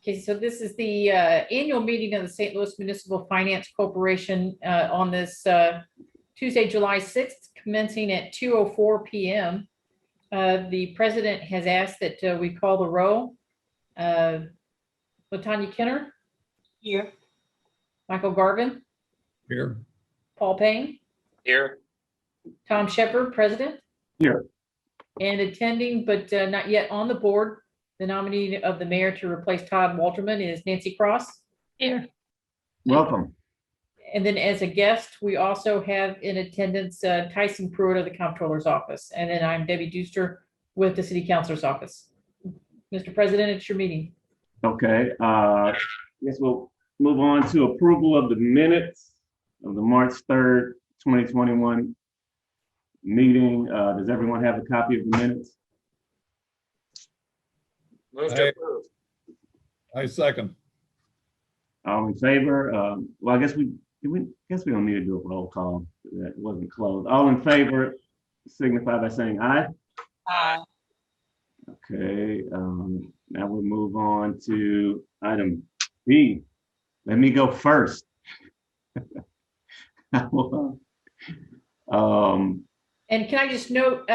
Okay, so this is the annual meeting of the St. Louis Municipal Finance Corporation on this Tuesday, July 6th, commencing at 2:04 p.m. The president has asked that we call the roll. LaTaunia Kenner. Here. Michael Garvin. Here. Paul Payne. Here. Tom Shepard, president. Here. And attending, but not yet on the board, the nominee of the mayor to replace Todd Walterman is Nancy Cross. Here. Welcome. And then as a guest, we also have in attendance Tyson Pruitt of the Comptroller's office. And then I'm Debbie Duster with the City Councilor's office. Mr. President, it's your meeting. Okay. Guess we'll move on to approval of the minutes of the March 3rd, 2021 meeting. Does everyone have a copy of the minutes? Move to approve. I second. All in favor? Well, I guess we don't need to do a roll call. That wasn't closed. All in favor signify by saying aye. Aye. Okay. Now we'll move on to item B. Let me go first. And can I just note,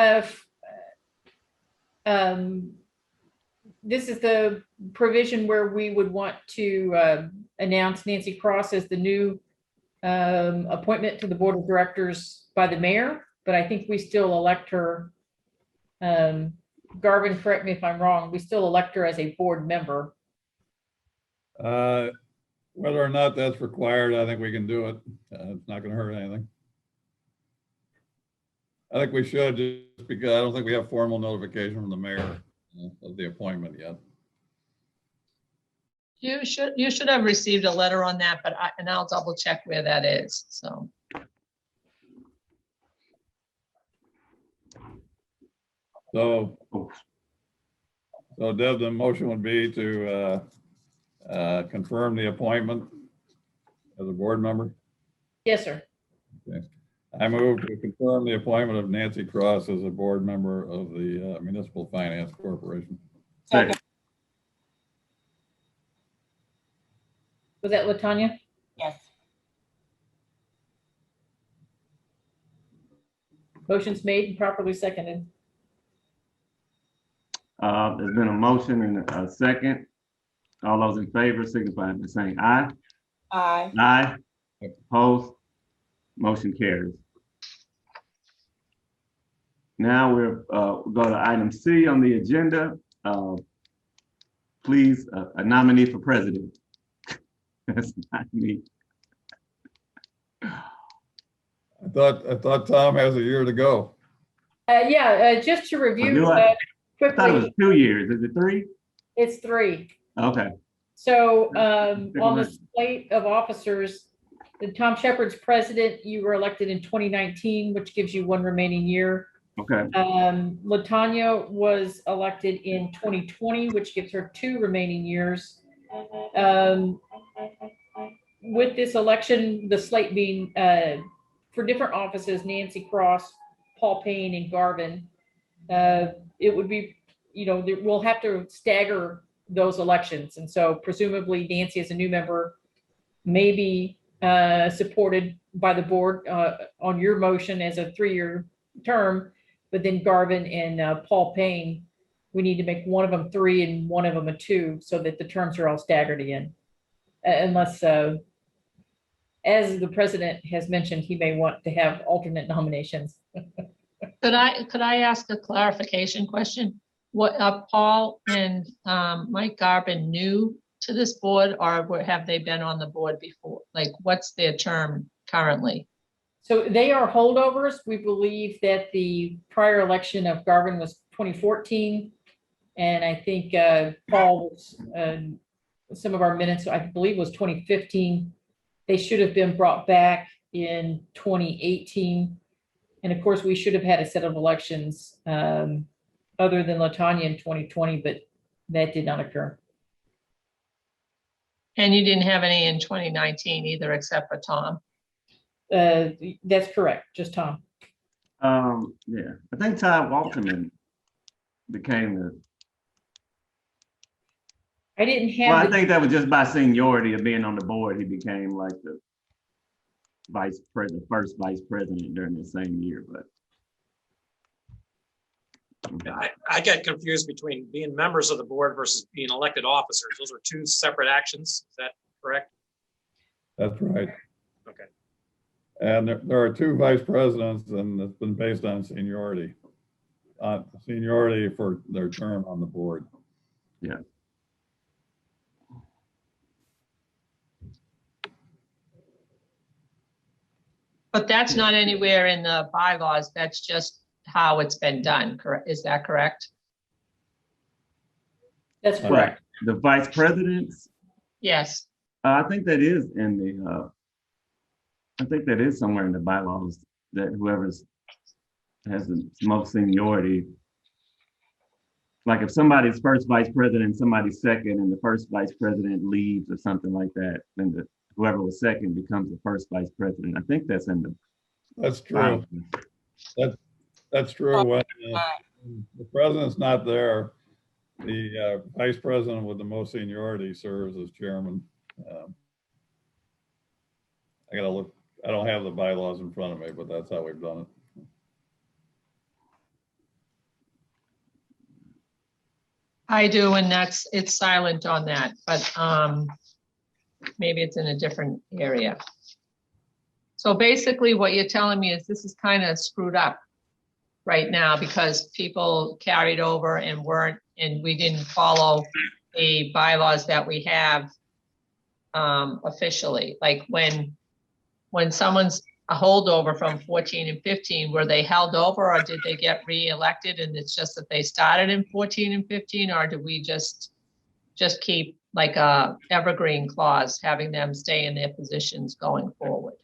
this is the provision where we would want to announce Nancy Cross as the new appointment to the board of directors by the mayor, but I think we still elect her. Garvin, correct me if I'm wrong, we still elect her as a board member. Whether or not that's required, I think we can do it. It's not going to hurt anything. I think we should, just because I don't think we have formal notification from the mayor of the appointment yet. You should have received a letter on that, but I'll double check where that is. So. So Deb, the motion would be to confirm the appointment as a board member. Yes, sir. Okay. I move to confirm the appointment of Nancy Cross as a board member of the Municipal Finance Corporation. Second. Was that LaTaunia? Yes. Motion's made and properly seconded. There's been a motion and a second. All those in favor signify by saying aye. Aye. Aye. Opposed? Motion carries. Now we'll go to item C on the agenda. Please, a nominee for president. That's not me. I thought Tom has a year to go. Just to review I thought it quickly, was 2 years. Is it 3? it's 3. Okay. So on the slate of officers, Tom Shepard's president, you were elected in 2019, which gives you 1 remaining year. Okay. LaTaunia was elected in 2020, which gives her 2 remaining years. With this election, the slate being for different offices, Nancy Cross, Paul Payne, and Garvin, it would be, we'll have to stagger those elections. And so presumably Nancy as a new member may be supported by the board on your motion as a 3-year term, but then Garvin and Paul Payne, we need to make one of them 3 and one of them a 2 so that the terms are all staggered again. Unless, as the president has mentioned, he may want to have alternate nominations. Could I ask a clarification question? What Paul and Mike Garvin new to this board, or have they been on the board before? Like, what's their term currently? So they are holdovers. We believe that the prior election of Garvin was 2014. And I think Paul was, some of our minutes, I believe, was 2015. They should have been brought back in 2018. And of course, we should have had a set of elections other than LaTaunia in 2020, but that did not occur. And you didn't have any in 2019 either, except for Tom. That's correct, just Tom. Yeah, I think Todd Walterman became the I didn't Well, I have, think that was just by seniority of being on the board, he became like the vice president, first vice president during the same year, but. I get confused between being members of the board versus being elected officers. Those are two separate actions. Is that correct? That's right. Okay. And there are two vice presidents, and it's been based on seniority. Seniority for their term on the board. Yeah. But that's not anywhere in the bylaws. That's just how it's been done, correct? Is that correct? that's correct. The vice presidents, Yes. I think that is in the, I think that is somewhere in the bylaws that whoever's has the most seniority. Like if somebody's first vice president, somebody's second, and the first vice president leaves or something like that, then whoever was second becomes the first vice president. I think that's in the. That's true. That's true. When the president's not there, the vice president with the most seniority serves as chairman. I gotta look. I don't have the bylaws in front of me, but that's how we've done it. I do, and it's silent on that, but maybe it's in a different area. So basically what you're telling me is this is kind of screwed up right now because people carried over and we didn't follow the bylaws that we have officially. Like when someone's a holdover from 14 and 15, were they held over or did they get re-elected and it's just that they started in 14 and 15, or do we just keep like a evergreen clause having them stay in their positions going forward?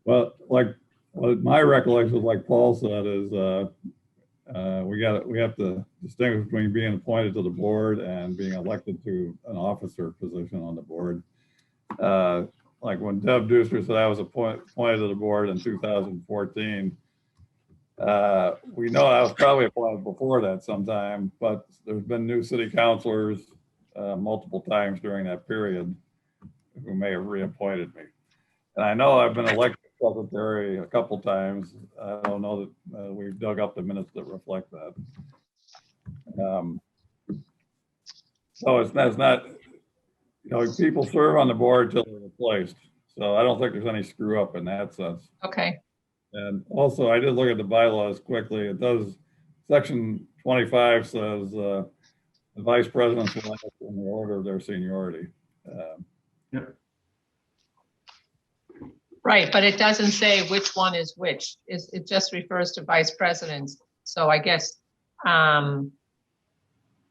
Well, like my recollection, like Paul said, is we have to distinguish between being appointed to the board and being elected to an officer position on the board. Like when Deb Deuster said I was appointed to the board in 2014, we know I was probably appointed before that sometime, but there's been new city councilors multiple times during that period who may have reappointed me. And I know I've been elected secretary a couple times. I don't know that we've dug up the minutes that reflect that. So it's not, you know, people serve on the board till they're replaced. So I don't think there's any screw up in that sense. Okay. And also I did look at the bylaws quickly. It does, section 25 says the vice presidents will act in the order of their seniority. Yep. Right, but it doesn't say which one is which. It just refers to vice presidents. So I guess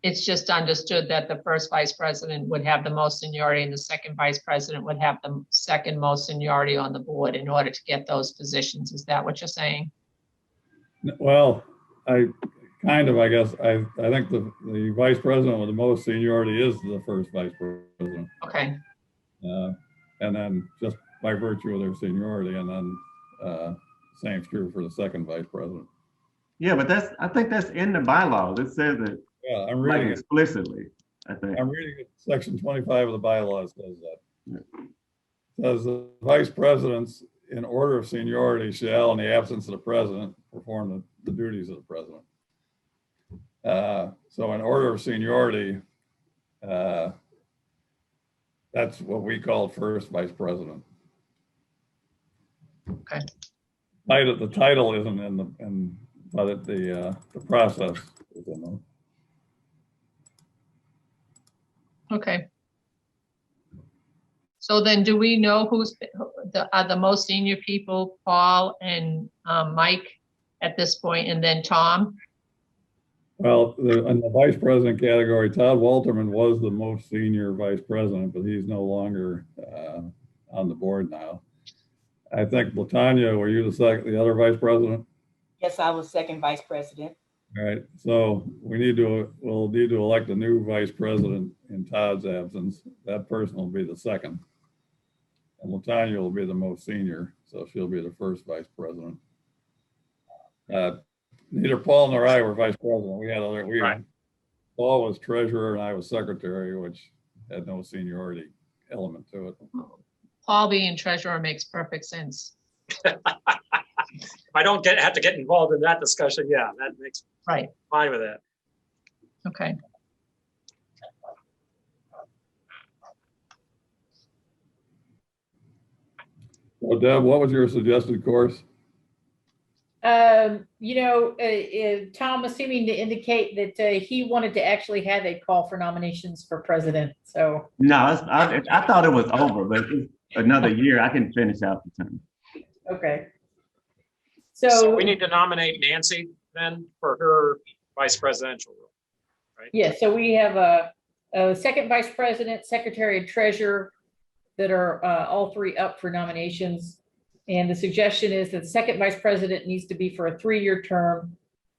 it's just understood that the first vice president would have the most seniority and the second vice president would have the second most seniority on the board in order to get those positions. Is that what you're saying? Well, I guess, I think the vice president with the most seniority is the first vice president. Okay. And then just by virtue of their seniority, and then same's true for the second vice president. Yeah, but I think that's in the bylaws. It says it. Yeah, I'm reading like explicitly, I think. I'm reading it. Section 25 of the bylaws says that. Yeah. Says the vice presidents in order of seniority shall, in the absence of the president, perform the duties of the president. So in order of seniority, that's what we call first vice president. Okay. The title isn't but the process is in them. Okay. So then do we know who's are the most senior people, Paul and Mike at this point, and then Tom? Well, in the vice president category, Todd Walterman was the most senior vice president, but he's no longer on the board now. I think LaTaunia, were you the other vice president? Yes, I was second vice president. All right, so we'll need to elect a new vice president in Todd's absence. That person will be the second. And LaTaunia will be the most senior, so she'll be the first vice president. Neither Paul nor I were vice president. Right. Paul was treasurer and I was secretary, which had no seniority element to it. Paul being treasurer makes perfect sense. If I don't have to get involved in that discussion, yeah, that makes Right, fine with that. okay. So Deb, what was your suggested course? Tom was seeming to indicate that he wanted to actually have a call for nominations for president, so. No, I thought it was over, but it's another year, I can finish out the term. Okay. So So, we need to nominate Nancy then for her vice presidential role, right? yeah, so we have a second vice president, secretary and treasurer that are all three up for nominations. And the suggestion is that the second vice president needs to be for a 3-year term.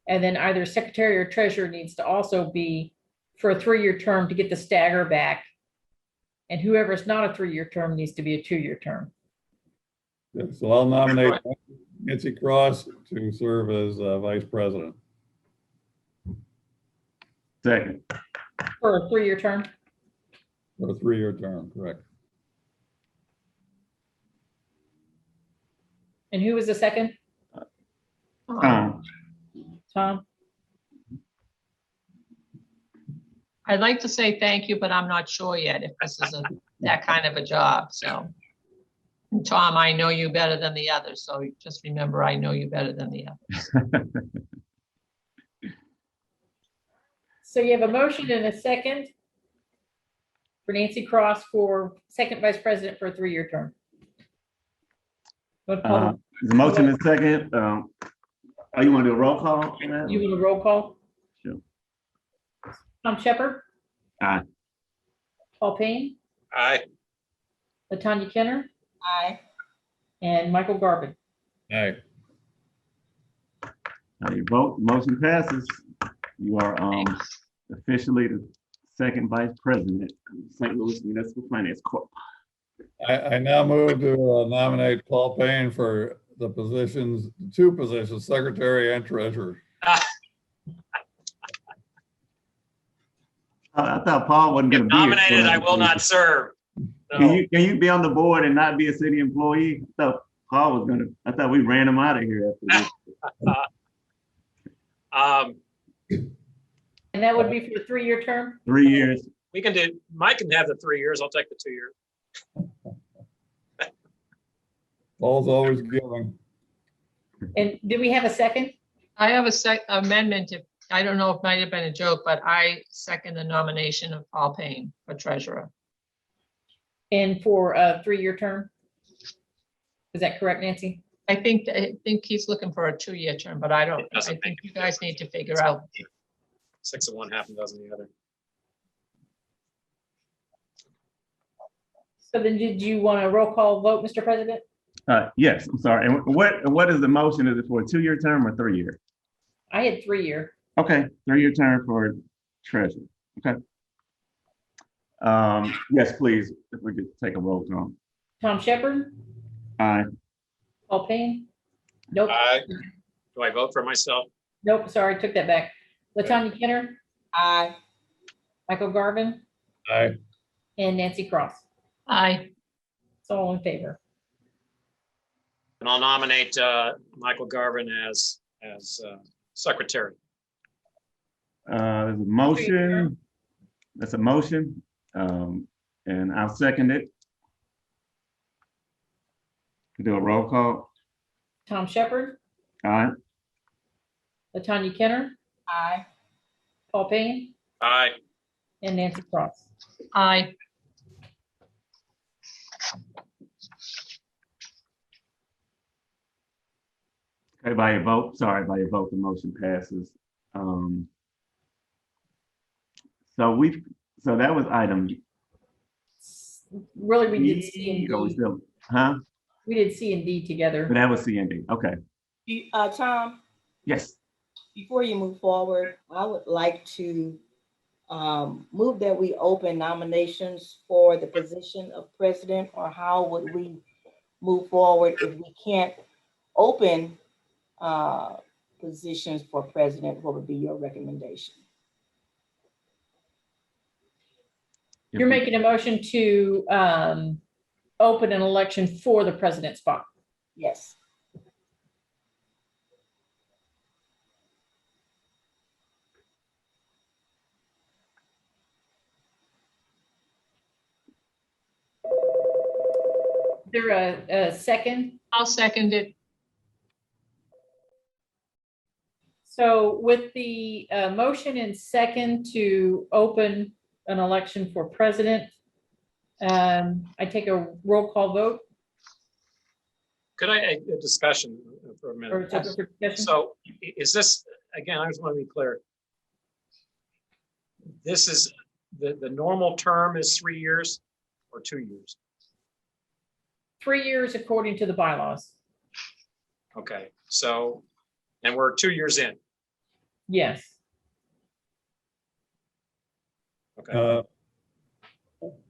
And then either secretary or treasurer needs to also be for a 3-year term to get the stagger back. And whoever's not a 3-year term needs to be a 2-year term. Yeah, so I'll nominate Nancy Cross to serve as vice president. Second. For a 3-year term. For a 3-year term, correct. And who was the second? Tom? I'd like to say thank you, but I'm not sure yet if this is that kind of a job, so. And Tom, I know you better than the others, so just remember, I know you better than the others. So you have a motion and a second for Nancy Cross for second vice president for a 3-year term. The motion is second. You want to do a roll call on that? You want a roll call? Sure. Tom Shepherd? Aye. Paul Payne? Aye. LaTaunia Kenner? Aye. And Michael Garvin? Aye. How you vote? Motion passes. You are officially the second vice president of St. Louis Municipal Finance Corp. I now move to nominate Paul Payne for the positions, 2 positions, secretary and treasurer. I thought Paul wasn't going to be Nominated, I will not serve. No. Can you be on the board and not be a city employee? I thought Paul was going to. I thought we ran him out of here after this. And that would be for a 3-year term? 3 years. We can do, Mike can have the 3 years. I'll take the 2 years. Paul's always giving. And do we have a second? I have a amendment, if, I don't know if it might have been a joke, but I second the nomination of Paul Payne for treasurer. And for a 3-year term? Is that correct, Nancy? I think he's looking for a 2-year term, but I think you guys need to figure out. 6 of one, half a dozen the other. So then did you want a roll call vote, Mr. President? Yes, I'm sorry. And what is the motion? Is it for a 2-year term or 3-year? I had 3-year. Okay, 3-year term for treasurer. Okay. Yes, please, if we could take a roll call. Tom Shepherd? Aye. Paul Payne? Nope. Aye. Do I vote for myself? Nope, sorry, took that back. LaTaunia Kenner? Aye. Michael Garvin? Aye. And Nancy Cross? Aye. It's all in favor. And I'll nominate Michael Garvin as secretary. There's a motion. That's a motion. And I'll second it. Do a roll call. Tom Shepherd? Aye. LaTaunia Kenner? Aye. Paul Payne? Aye. And Nancy Cross? Aye. Okay, by your vote, sorry, by your vote, the motion passes. So that was item. Really, we did C and Or we D. still, huh? We did C and D together. But that was C and D. Okay. Tom, Yes. before you move forward, I would like to move that we open nominations for the position of president, or how would we move forward if we can't open positions for president? What would be your recommendation? You're making a motion to open an election for the president spot. Yes. Is there a second? I'll second it. So with the motion and second to open an election for president, I take a roll call vote. Could I, a discussion for a Or minute? it's open for discussion? So is this, again, I just want to be clear. This is, the normal term is 3 years or 2 years? 3 years according to the bylaws. Okay, so, and we're 2 years in. Yes. Okay,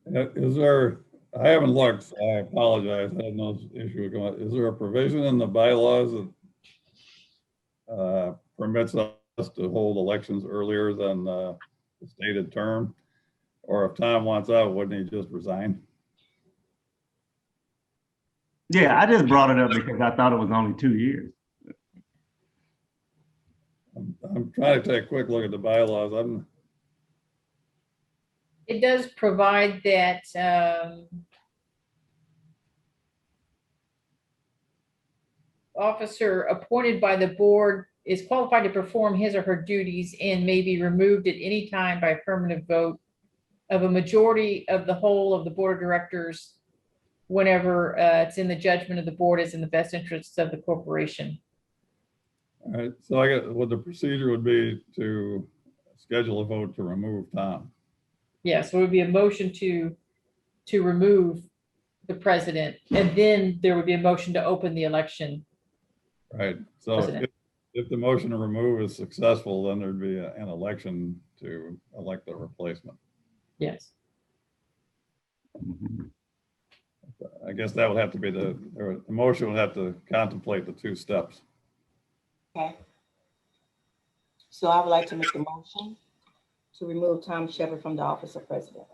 Is there, I haven't looked, so I apologize, I had no issue with going, is there a provision in the bylaws that permits us to hold elections earlier than the stated term? Or if Tom wants out, wouldn't he just resign? Yeah, I just brought it up because I thought it was only 2 years. I'm trying to take a quick look at the bylaws. It does provide that officer appointed by the board is qualified to perform his or her duties and may be removed at any time by affirmative vote of a majority of the whole of the board of directors whenever it's in the judgment of the board is in the best interests of the corporation. All right, so I got, what the procedure would be to schedule a vote to remove Tom. Yeah, so it would be a motion to remove the president, and then there would be a motion to open the election. Right, so President. if the motion to remove is successful, then there'd be an election to elect the replacement. Yes. Mhm. I guess that would have to be the motion would have to contemplate the 2 steps. Okay. So I would like to make the motion to remove Tom Shepard from the office of president.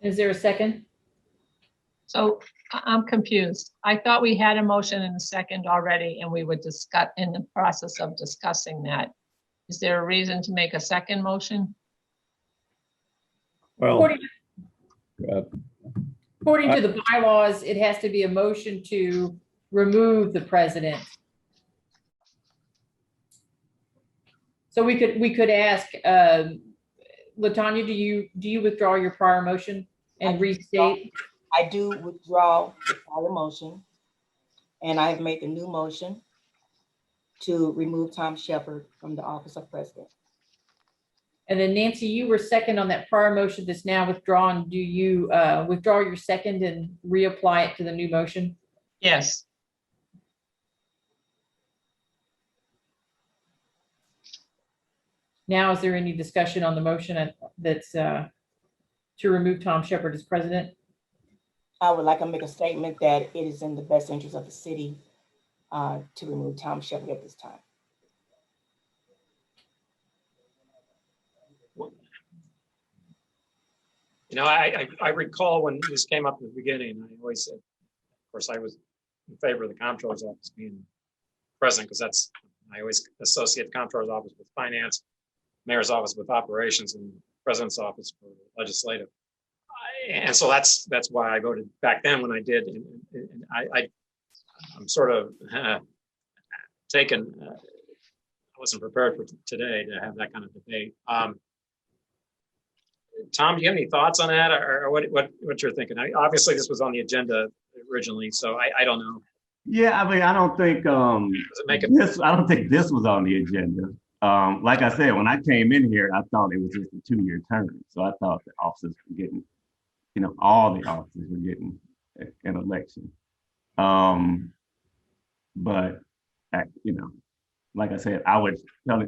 Is there a second? So I'm confused. I thought we had a motion and a second already, and we were in the process of discussing that. Is there a reason to make a second motion? Well, According to the bylaws, it has to be a motion to remove the president. So we could ask, LaTaunia, do you withdraw your prior motion and restate? I do withdraw the prior motion, and I have made the new motion to remove Tom Shepard from the office of president. And then Nancy, you were second on that prior motion that's now withdrawn. Do you withdraw your second and reapply it to the new motion? Yes. Now, is there any discussion on the motion that's to remove Tom Shepard as president? I would like to make a statement that it is in the best interest of the city to remove Tom Shepard at this time. you know, I recall when this came up in the beginning, I always said, of course, I was in favor of the Comptroller's office being president, because I always associate the Comptroller's office with finance, mayor's office with operations, and president's office for legislative. And so that's why I voted back then when I did. And I'm sort of taken, I wasn't prepared for today to have that kind of debate. Tom, do you have any thoughts on that, or what you're thinking? Obviously, this was on the agenda originally, so I don't know. Yeah, I mean, I don't think I don't think this was on the agenda. Like I said, when I came in here, I thought it was just a 2-year term. So I thought the officers were getting, all the officers were getting an election. But like I said, I would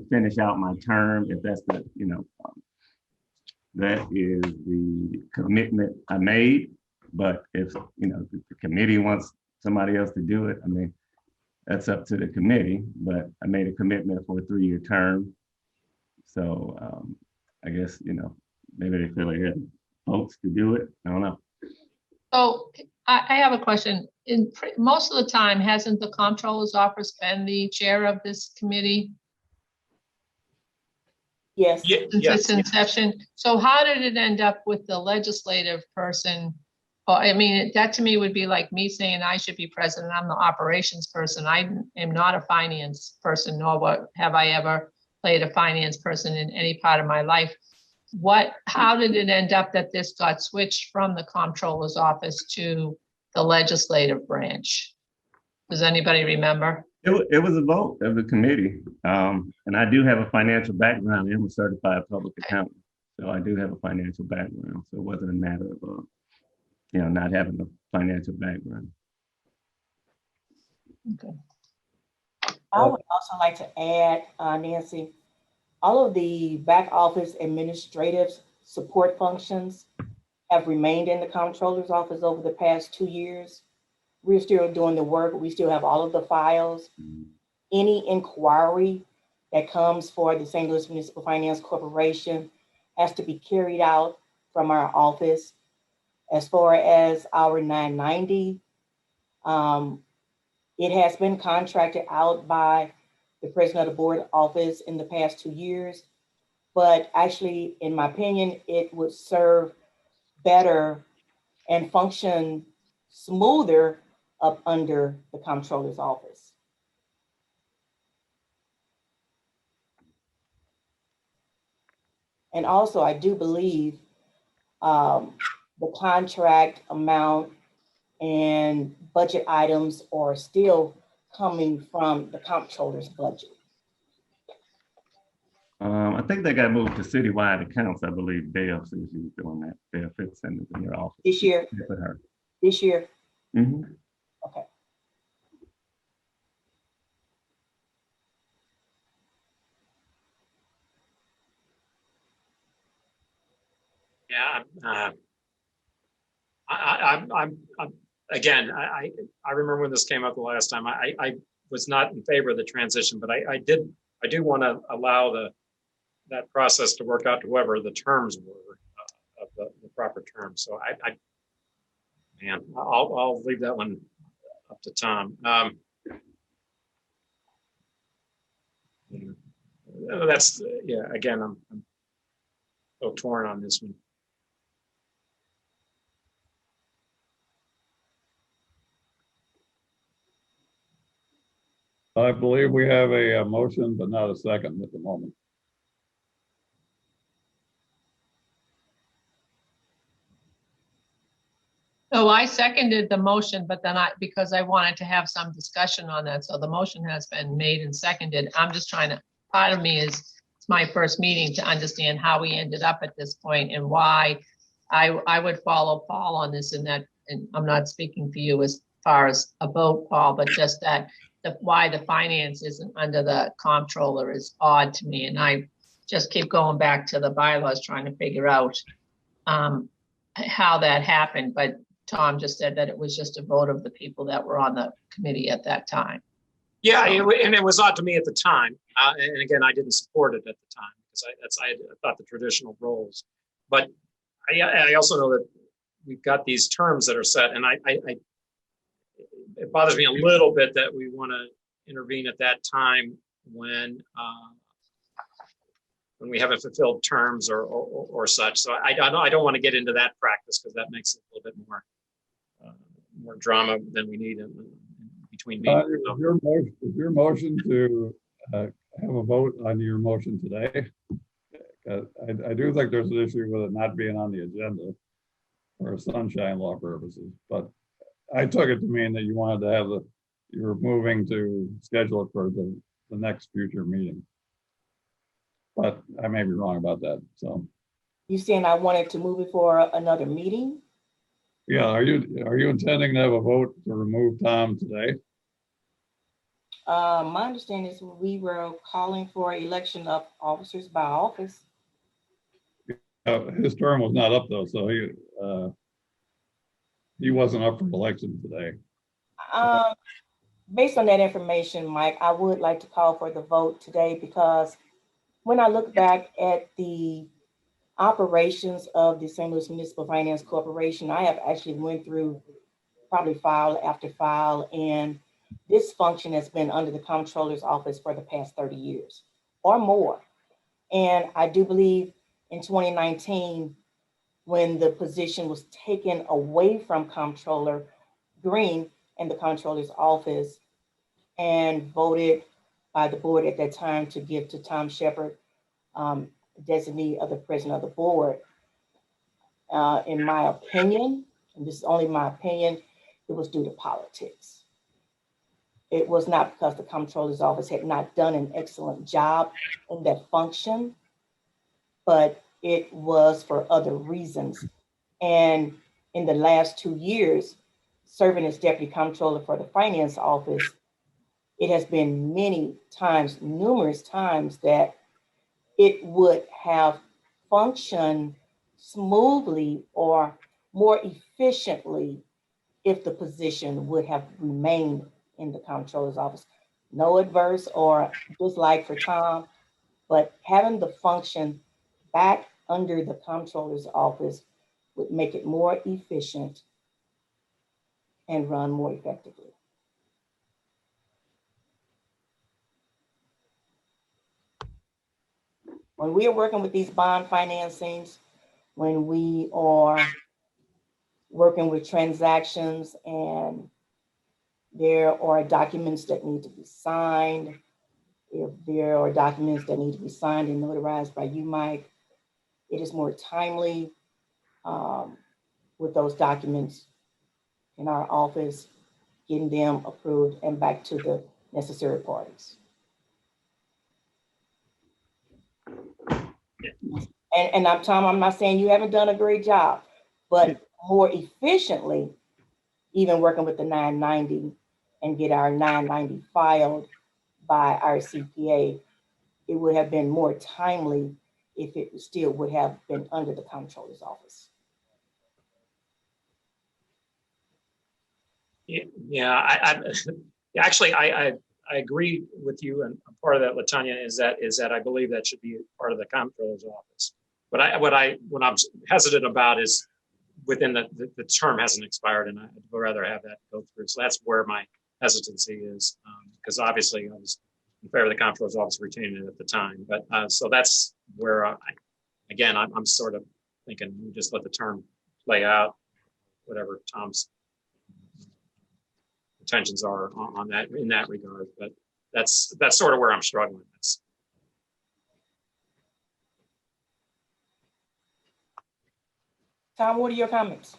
finish out my term if that's the, that is the commitment I made. But if, the committee wants somebody else to do it, I mean, that's up to the committee, but I made a commitment for a 3-year term. So I guess, maybe they feel like they have votes to do it. I don't know. So I have a question. Most of the time, hasn't the Comptroller's office been the chair of this committee Yes. since Yes, its inception? So how did it end up with the legislative person? Well, I mean, that to me would be like me saying I should be president. I'm the operations person. I am not a finance person, nor have I ever played a finance person in any part of my life. How did it end up that this got switched from the Comptroller's office to the legislative branch? Does anybody remember? It was a vote of the committee. And I do have a financial background. I'm a certified public accountant. So I do have a financial background. So it wasn't a matter of, not having a financial background. Okay. I would also like to add, Nancy, all of the back office administrative support functions have remained in the Comptroller's office over the past 2 years. We're still doing the work. We still have all of the files. Any inquiry that comes for the St. Louis Municipal Finance Corporation has to be carried out from our office. As far as our 990, it has been contracted out by the president of the board office in the past 2 years, but actually, in my opinion, it would serve better and function smoother up under the Comptroller's office. And also, I do believe the contract amount and budget items are still coming from the Comptroller's budget. I think they got moved to citywide accounts. I believe Dale says she was doing that. Dale Fitzsimmons in your office. This year? With her. This year? Mm-hmm. Okay. yeah. I'm again, I remember when this came up the last time, I was not in favor of the transition, but I do want to allow that process to work out to whoever the terms were of the proper terms. So I'll leave that one up to Tom. That's, again, I'm so torn on this one. I believe we have a motion, but not a second at the moment. So I seconded the motion, but then because I wanted to have some discussion on that. So the motion has been made and seconded. I'm just part of me it's my first meeting to understand how we ended up at this point and why I would follow Paul on this and I'm not speaking for you as far as a vote, Paul, but just that why the finance isn't under the Comptroller is odd to me. And I just keep going back to the bylaws, trying to figure out how that happened. But Tom just said that it was just a vote of the people that were on the committee at that time. Yeah, and it was odd to me at the time. And again, I didn't support it at the time because I thought the traditional roles. But I also know that we've got these terms that are set, and it bothers me a little bit that we want to intervene at that time when we haven't fulfilled terms or such. So I don't want to get into that practice because that makes it a little bit more drama than we need in between meetings. Is your motion to have a vote on your motion today? I do think there's an issue with it not being on the agenda for sunshine law purposes, but I took it to mean that you wanted to have you were moving to schedule it for the next future meeting. But I may be wrong about that, so. You saying I wanted to move it for another meeting? Yeah, are you intending to have a vote to remove Tom today? My understanding is we were calling for election of officers by office. His term was not up though, so he wasn't up for election today. based on that information, Mike, I would like to call for the vote today because when I look back at the operations of the St. Louis Municipal Finance Corporation, I have actually went through probably file after file, and this function has been under the Comptroller's office for the past 30 years or more. And I do believe in 2019, when the position was taken away from Comptroller Green and the Comptroller's office and voted by the board at that time to give to Tom Shepard, designee of the president of the board. In my opinion, and this is only my opinion, it was due to politics. It was not because the Comptroller's office had not done an excellent job in that function, but it was for other reasons. And in the last 2 years, serving as Deputy Comptroller for the Finance Office, it has been many times, numerous times, that it would have functioned smoothly or more efficiently if the position would have remained in the Comptroller's office. No adverse or dislike for Tom, but having the function back under the Comptroller's office would make it more efficient and run more effectively. When we are working with these bond financings, when we are working with transactions and there are documents that need to be signed, if there are documents that need to be signed and notarized by you, Mike, it is more timely with those documents in our office, getting them approved and back to the necessary parties. And Tom, I'm not saying you haven't done a great job, but more efficiently, even working with the 990 and get our 990 filed by our CPA, it would have been more timely if it still would have been under the Comptroller's office. Yeah, actually, I agree with you, and part of that, LaTaunia, is that I believe that should be part of the Comptroller's office. What I'm hesitant about is within the term hasn't expired, and I'd rather have that go through. So that's where my hesitancy is, because obviously I was in favor of the Comptroller's office retaining it at the time. But so that's where I'm sort of thinking we just let the term play out, whatever Tom's intentions are on that in that regard. But that's sort of where I'm struggling. Tom, what are your comments?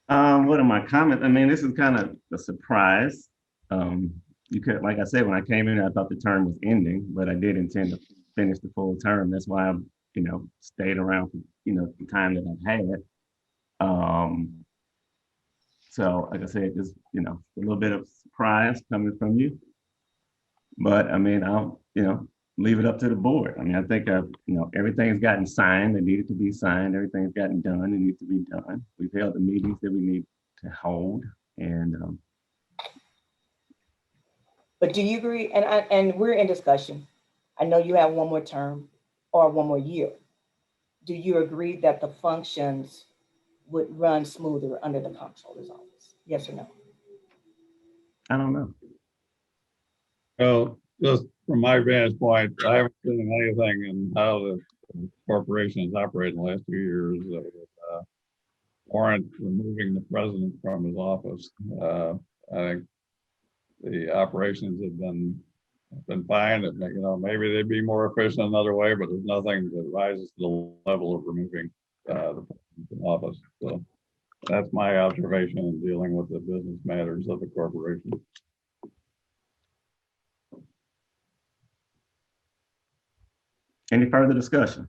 What are my comments? I mean, this is kind of a surprise. You could, like I said, when I came in, I thought the term was ending, but I did intend to finish the full term. That's why I've, stayed around for, the time that I've had. So, like I said, just, a little bit of surprise coming from you. But I mean, I'll, leave it up to the board. I mean, I think, everything's gotten signed that needed to be signed. Everything's gotten done that needs to be done. We've held the meetings that we need to hold. And but do you agree? And we're in discussion. I know you have one more term or one more year. Do you agree that the functions would run smoother under the Comptroller's office? Yes or no? I don't know. Well, just from my vantage point, I haven't seen anything in how the corporation has operated in the last 2 years that would warrant removing the president from his office. I think the operations have been fine. And, maybe they'd be more efficient another way, but there's nothing that rises to the level of removing the president from office. So that's my observation in dealing with the business matters of the corporation. Any further discussion?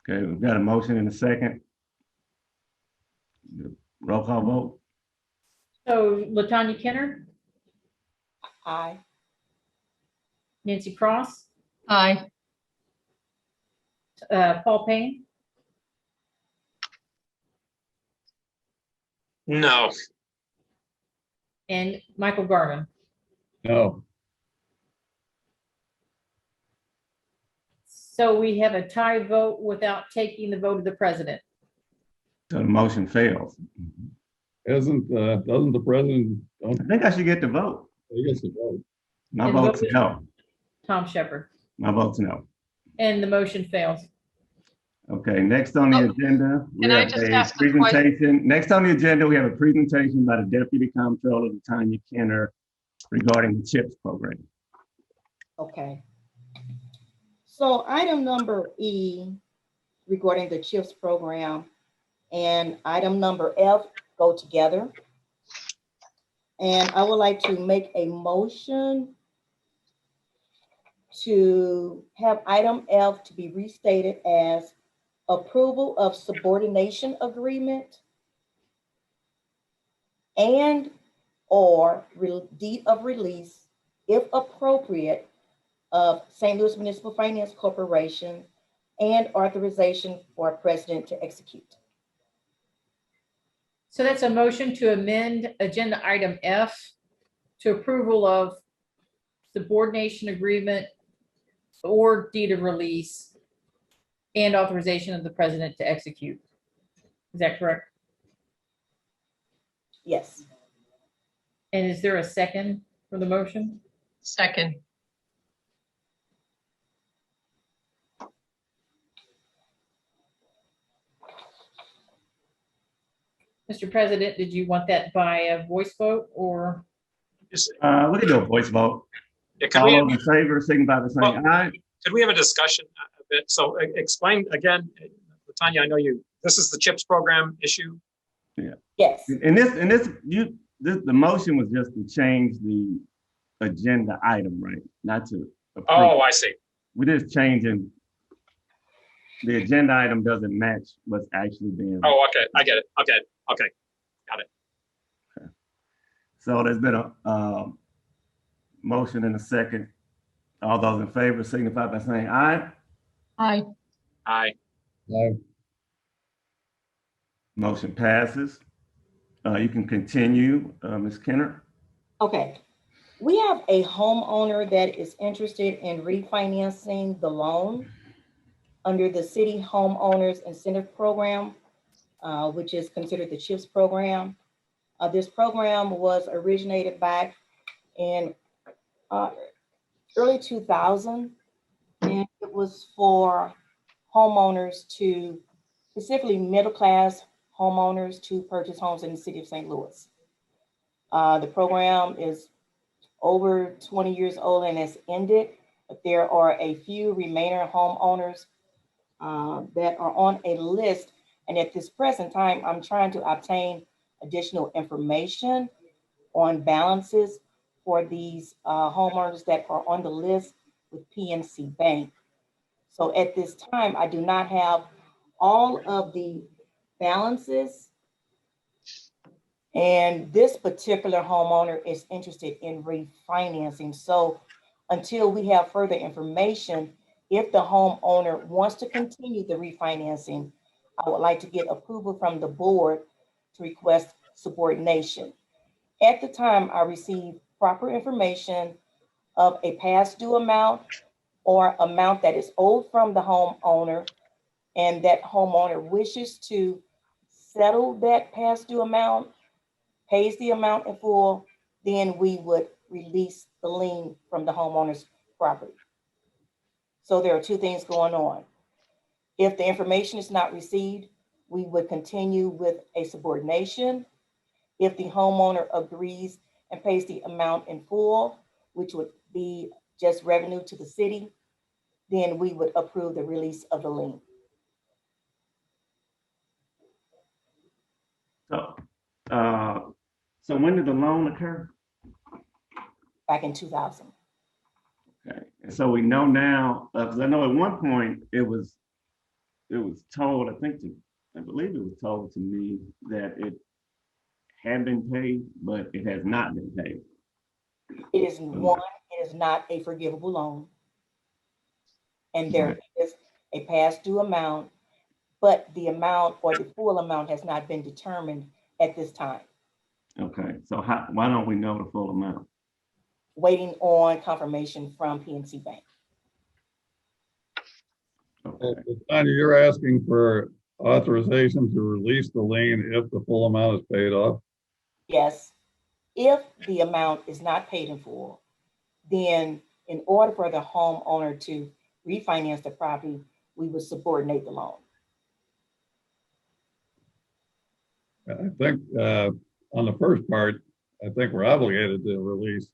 Okay, we've got a motion in a second. Roll call vote. So LaTaunia Kenner, Aye. Nancy Cross, Aye. Paul Payne, No. and Michael Garvin. No, So we have a tie vote without taking the vote of the president. So the motion fails. doesn't the president, I think I should get the vote. he gets the vote. My And the vote's vote is- no. Tom Shepherd. My vote's no. And the motion fails. Okay, next on the Oh, agenda, we can I have just a ask a question? presentation. Next on the agenda, we have a presentation by the Deputy Comptroller, LaTaunia Kenner, regarding the CHIPS program. Okay. So item number E regarding the CHIPS program and item number F go together. And I would like to make a motion to have item F to be restated as approval of subordination agreement and or deed of release, if appropriate, of St. Louis Municipal Finance Corporation and authorization for president to execute. So that's a motion to amend agenda item F to approval of subordination agreement or deed of release and authorization of the president to execute. Is that correct? Yes. And is there a second for the motion? Second. Mr. President, did you want that by a voice vote or? We can do a voice vote. Yeah, could All we, those in favor, signify by saying aye. could we have a discussion a bit? So explain again, LaTaunia, I know this is the CHIPS program issue. Yes. The motion was just to change the agenda item, right? Not to approve. Oh, I see. We're just changing. The agenda item doesn't match what's actually being. Oh, okay. I get it. Okay. So there's been a motion and a second. All those in favor signify by saying aye. Aye. Aye. No, Motion passes. You can continue, Ms. Kenner. Okay. We have a homeowner that is interested in refinancing the loan under the City Homeowners Incentive Program, which is considered the CHIPS program. This program was originated back in early 2000, and it was for homeowners to, specifically middle-class homeowners, to purchase homes in the city of St. Louis. The program is over 20 years old and has ended, but there are a few remaining homeowners that are on a list. And at this present time, I'm trying to obtain additional information on balances for these homeowners that are on the list with PNC Bank. So at this time, I do not have all of the balances. And this particular homeowner is interested in refinancing. So until we have further information, if the homeowner wants to continue the refinancing, I would like to get approval from the board to request subordination. At the time, I received proper information of a past due amount or amount that is owed from the homeowner, and that homeowner wishes to settle that past due amount, pays the amount in full, then we would release the lien from the homeowner's property. So there are two things going on. If the information is not received, we would continue with a subordination. If the homeowner agrees and pays the amount in full, which would be just revenue to the city, then we would approve the release of the lien. So when did the loan occur? Back in 2000. Okay, and so we know now, because I know at one point it was told, I believe it was told to me that it had been paid, but it has not been paid. It is not a forgivable loan. And there is a past due amount, but the amount or the full amount has not been determined at this time. Okay, so why don't we know the full amount? Waiting on confirmation from PNC Bank. Okay, LaTaunia, you're asking for authorization to release the lien if the full amount is paid off? Yes, if the amount is not paid in full, then in order for the homeowner to refinance the property, we would subordinate the loan. I think on the first part, I think we're obligated to release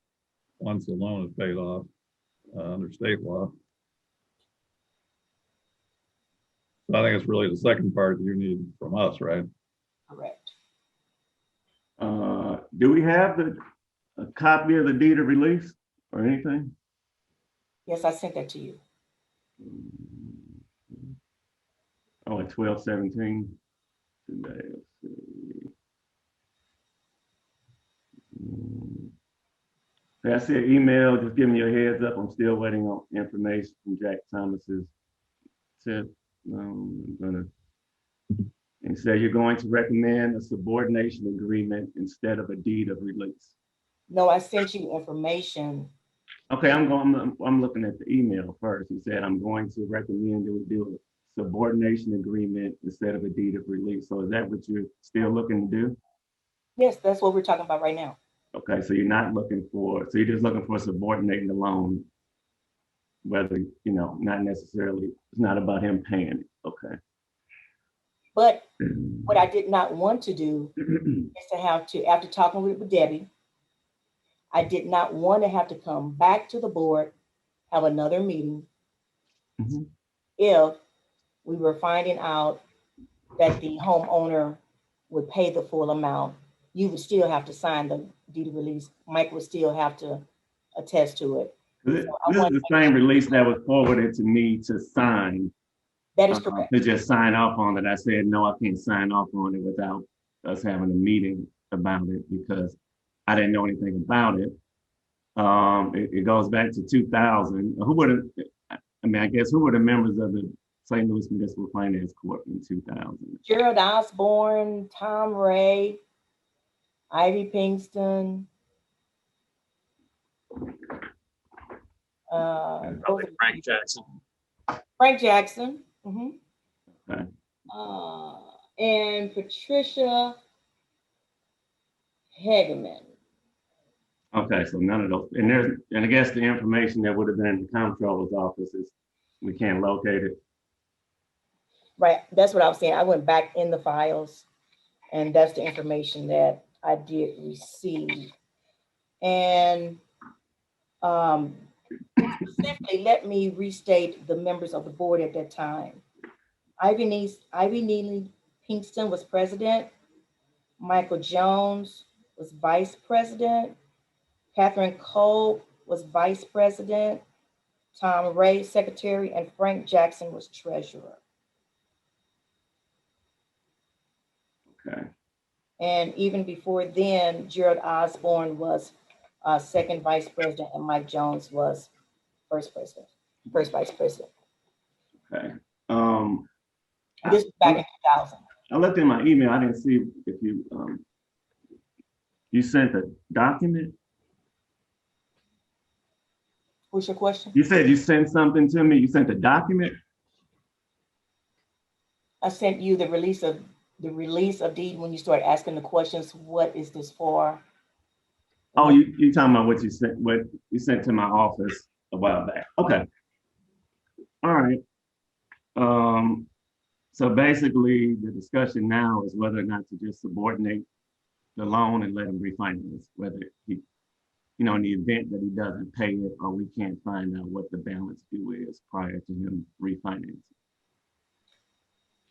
once the loan is paid off under state law. So I think it's really the second part you need from us, right? Correct. do we have a copy of the deed of release or anything? Yes, I sent that to you. Oh, at 12/17. Today, let's see. I see an email just giving you a heads up. I'm still waiting on information from Jack Thomas's tip. I'm gonna, and say you're going to recommend a subordination agreement instead of a deed of release. No, I sent you information. Okay, I'm looking at the email first. He said, I'm going to recommend that we do a subordination agreement instead of a deed of release. So is that what you're still looking to do? Yes, that's what we're talking about right now. Okay, so you're not looking for, so you're just looking for subordinating the loan, whether, not necessarily, it's not about him paying it. Okay. But what I did not want to do is to have to, after talking with Debbie, I did not want to have to come back to the board, have another meeting, Mhm. if we were finding out that the homeowner would pay the full amount. You would still have to sign the deed of release. Mike would still have to attest to it. This So I is want the same release that was forwarded to me to sign, that is correct. to just sign off on it. I said, no, I can't sign off on it without us having a meeting about it because I didn't know anything about it. It goes back to 2000. I guess who were the members of the St. Louis Municipal Finance Corp in 2000? Gerald Osborne, Tom Ray, Ivy Pinkston. Frank Jackson. Frank Jackson. Mhm. Okay. And Patricia Hageman. Okay, so none of those, and I guess the information that would have been in the comptroller's office is, we can't locate it. Right, that's what I was saying. I went back in the files, and that's the information that I did receive. And simply let me restate the members of the board at that time. Ivy Neely Pinkston was president. Michael Jones was vice president. Catherine Cole was vice president. Tom Ray, secretary, and Frank Jackson was treasurer. Okay. And even before then, Gerald Osborne was second vice president, and Mike Jones was first vice president. Okay. This was back in 2000. I looked in my email. I didn't see if you sent a document. What's your question? You said you sent something to me. You sent a document. I sent you the release of deed when you start asking the questions. What is this for? Oh, you talking about what you sent to my office a while back. Okay. All right. So basically the discussion now is whether or not to just subordinate the loan and let him refinance, whether he, in the event that he doesn't pay it or we can't find out what the balance due is prior to him refinancing.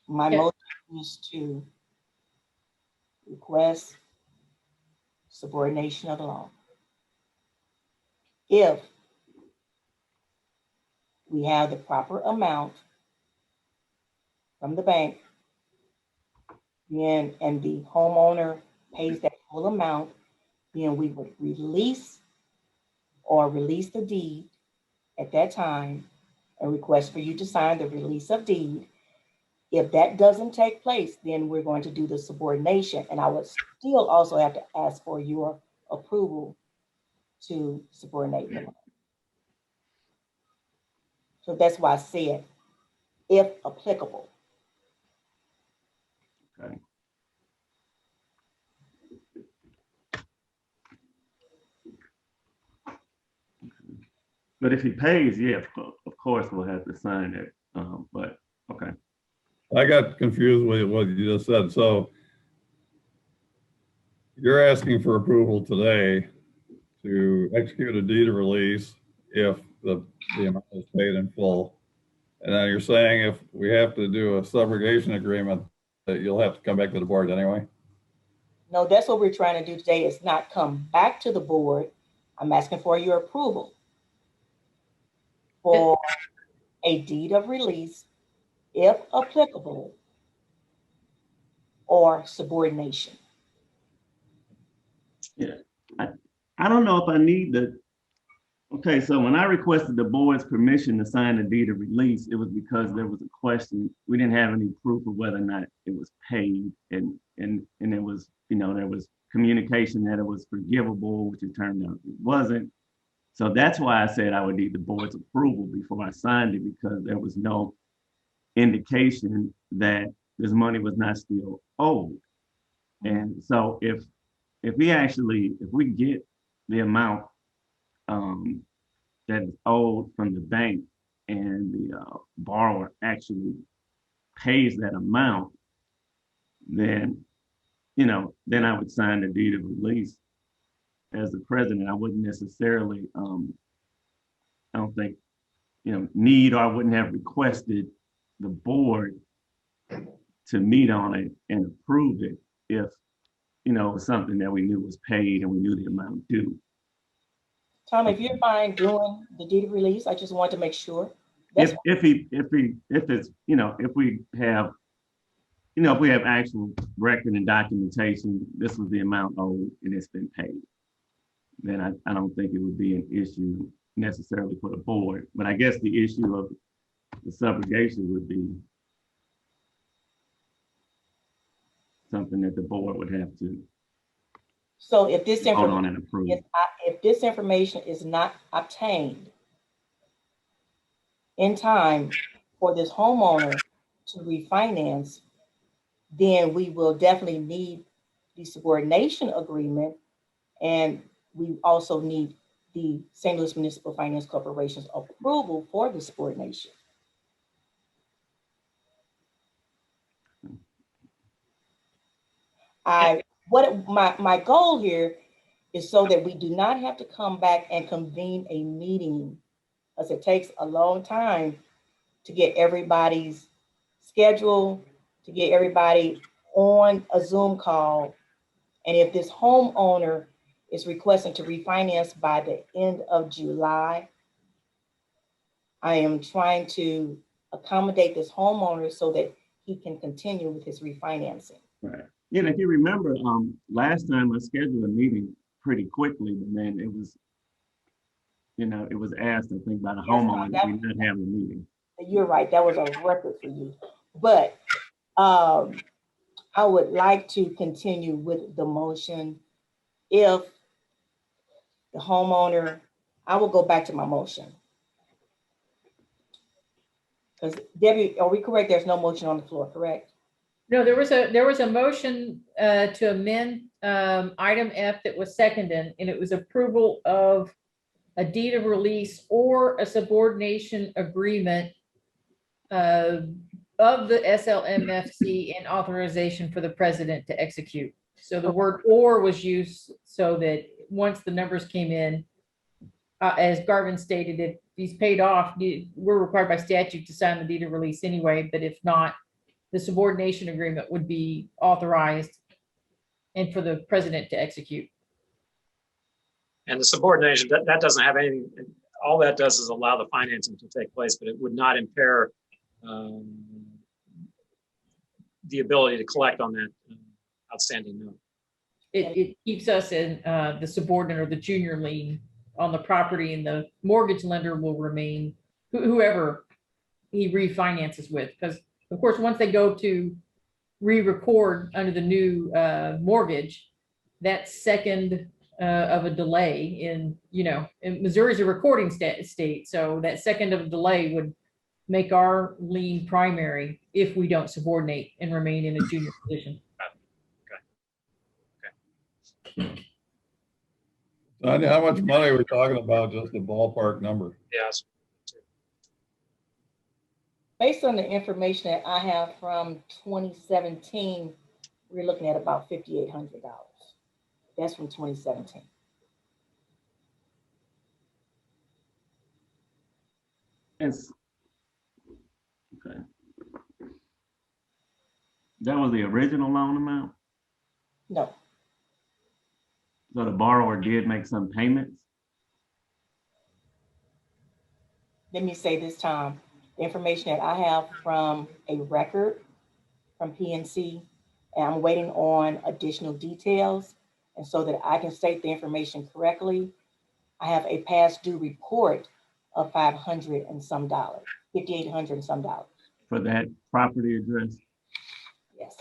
My motion is to request subordination of the loan. If we have the proper amount from the bank, then, and the homeowner pays that full amount, then we would release the deed at that time and request for you to sign the release of deed. If that doesn't take place, then we're going to do the subordination, and I would still also have to ask for your approval to subordinate the loan. So that's why I said, if applicable. Okay. But if he pays, yeah, of course we'll have to sign it. But okay. I got confused with what you just said. So you're asking for approval today to execute a deed of release if the amount is paid in full. And then you're saying if we have to do a subrogation agreement, that you'll have to come back to the board anyway? No, that's what we're trying to do today, is not come back to the board. I'm asking for your approval for a deed of release, if applicable, or subordination. Yeah, I don't know if I need the, okay, so when I requested the board's permission to sign the deed of release, it was because there was a question. We didn't have any proof of whether or not it was paid, and it was, there was communication that it was forgivable, which it turned out it wasn't. So that's why I said I would need the board's approval before I signed it, because there was no indication that this money was not still owed. And so if we get the amount that is owed from the bank, and the borrower actually pays that amount, then I would sign the deed of release as the president. I wouldn't necessarily, I don't think, need, or I wouldn't have requested the board to meet on it and approve it if, it was something that we knew was paid and we knew the amount due. Tom, if you're fine doing the deed of release, I just want to make sure. If we have actual record and documentation, this was the amount owed and it's been paid, then I don't think it would be an issue necessarily for the board. But I guess the issue of the subrogation would be something that the board would have to So if this vote on and approve. if this information is not obtained in time for this homeowner to refinance, then we will definitely need the subordination agreement, and we also need the St. Louis Municipal Finance Corporation's approval for the subordination. My goal here is so that we do not have to come back and convene a meeting, as it takes a long time to get everybody's schedule, to get everybody on a Zoom call. And if this homeowner is requesting to refinance by the end of July, I am trying to accommodate this homeowner so that he can continue with his refinancing. Right. If you remember, last time I scheduled a meeting pretty quickly, but then it was, it was asked, I think, by the homeowner that we not have a meeting. You're right, that was a record for you. But I would like to continue with the motion. If the homeowner, I will go back to my motion. Because Debbie, are we correct? There's no motion on the floor, correct? No, there was a motion to amend item F that was seconded, and it was approval of a deed of release or a subordination agreement of the SLMFC, and authorization for the president to execute. So the word "or" was used so that once the numbers came in, as Garvin stated, if he's paid off, we're required by statute to sign the deed of release anyway, but if not, the subordination agreement would be authorized and for the president to execute. And the subordination, that doesn't have anything, all that does is allow the financing to take place, but it would not impair the ability to collect on that outstanding note. It keeps us in the subordinate or the junior lien on the property, and the mortgage lender will remain whoever he refinances with, because Of course, once they go to re-record under the new mortgage, that second of a delay in Missouri's a recording state, so that second of a delay would make our lien primary if we don't subordinate and remain in a junior position. Tanya, how much money are we talking about? Just a ballpark number? Yes. Based on the information that I have from 2017, we're looking at about $5,800. That's from 2017. Okay. That was the original loan amount? No, So the borrower did make some payments? let me say this time, the information that I have from a record from PNC, and I'm waiting on additional details. And so that I can state the information correctly, I have a past due report of $500 and some dollars, $5,800 and some dollars. For that property address? Yes.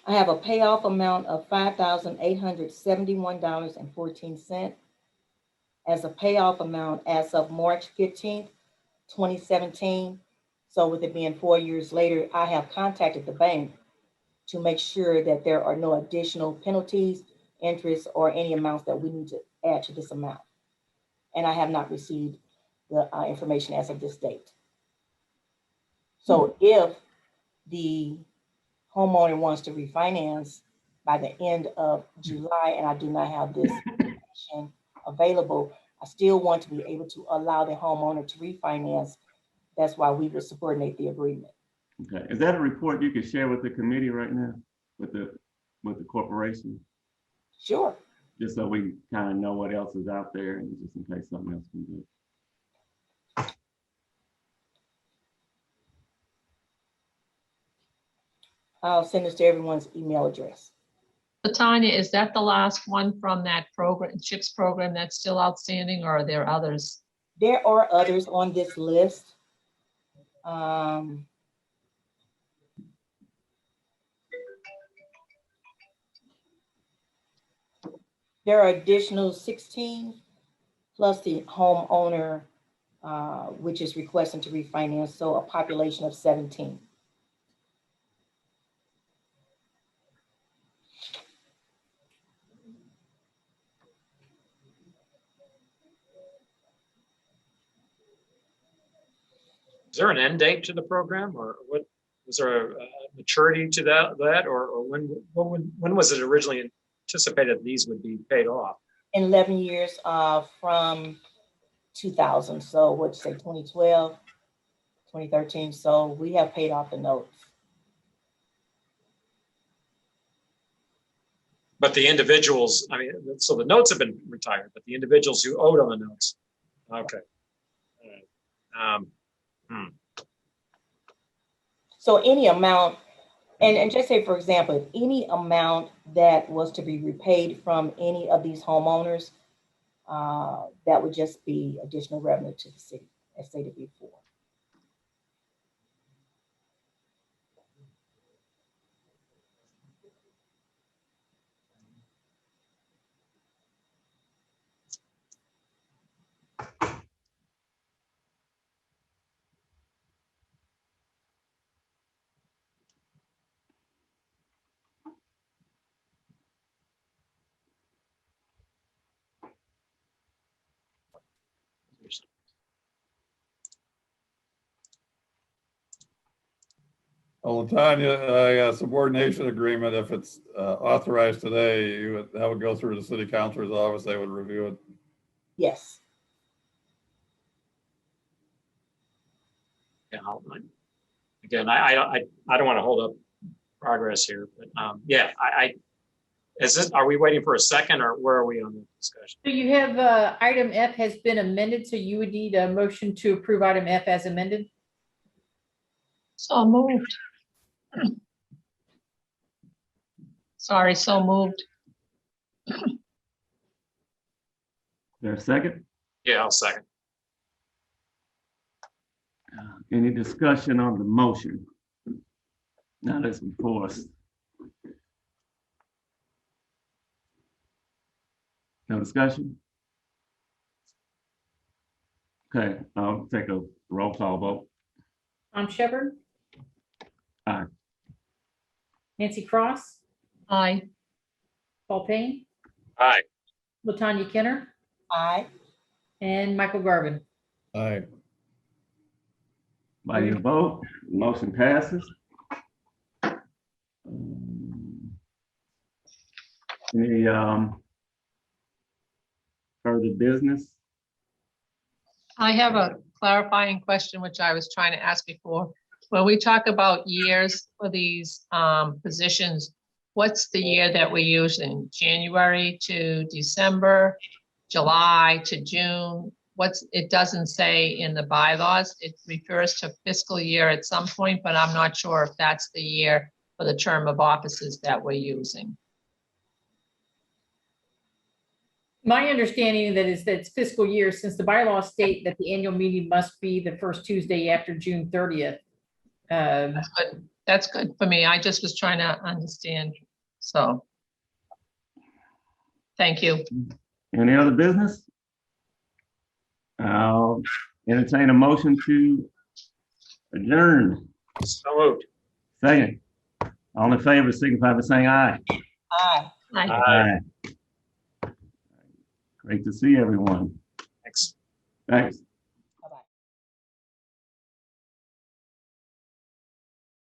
I have a payoff amount of $5,871.14 as a payoff amount as of March 15th, 2017. So with it being 4 years later, I have contacted the bank to make sure that there are no additional penalties, interest, or any amounts that we need to add to this amount. And I have not received the information as of this date. So if the homeowner wants to refinance by the end of July, and I do not have this information available, I still want to be able to allow the homeowner to refinance. That's why we would subordinate the agreement. Okay, is that a report you can share with the committee right now, with the corporation? Sure. Just so we kind of know what else is out there and just in case something else comes up. I'll send this to everyone's email address. LaTaunia, is that the last one from that program, CHIPS program that's still outstanding, or are there others? There are others on this list. There are additional 16 plus the homeowner, which is requesting to refinance, so a population of 17. Is there an end date to the program, or what? Was there a maturity to that, or when was it originally anticipated these would be paid off? In 11 years from 2000, so what'd you say, 2012, 2013, so we have paid off the notes. But the individuals, I mean, so the notes have been retired, but the individuals who owed on the notes, okay. So any amount, and just say, for example, if any amount that was to be repaid from any of these homeowners, that would just be additional revenue to the city, as stated before. Well, LaTaunia, a subordination agreement, if it's authorized today, that would go through the city councilor's office. They would review it. Yes. Yeah, again, I don't want to hold up progress here, but yeah, are we waiting for a second, or where are we on the discussion? So you have item F has been amended, so you would need a motion to approve item F as amended. So moved. Sorry, so moved. Is there a second? Yeah, I'll second. Any discussion on the motion? Now let's before us. No discussion? Okay, I'll take a roll call vote. Tom Shepherd. Aye. Nancy Cross, Aye. Paul Payne, Aye. LaTaunia Kenner, Aye. and Michael Garvin. Aye. By your vote, motion passes. Any further business? I have a clarifying question, which I was trying to ask before. When we talk about years for these positions, what's the year that we're using? January to December, July to June? It doesn't say in the bylaws. It refers to fiscal year at some point, but I'm not sure if that's the year for the term of offices that we're using. My understanding that it's fiscal year, since the bylaws state that the annual meeting must be the first Tuesday after June 30th. That's good for me. I just was trying to understand. So. Thank you. Any other business? I'll entertain a motion to adjourn. So moved. Second. All in favor, signify by saying aye. Aye. Aye. Great to see everyone. Thanks. Thanks.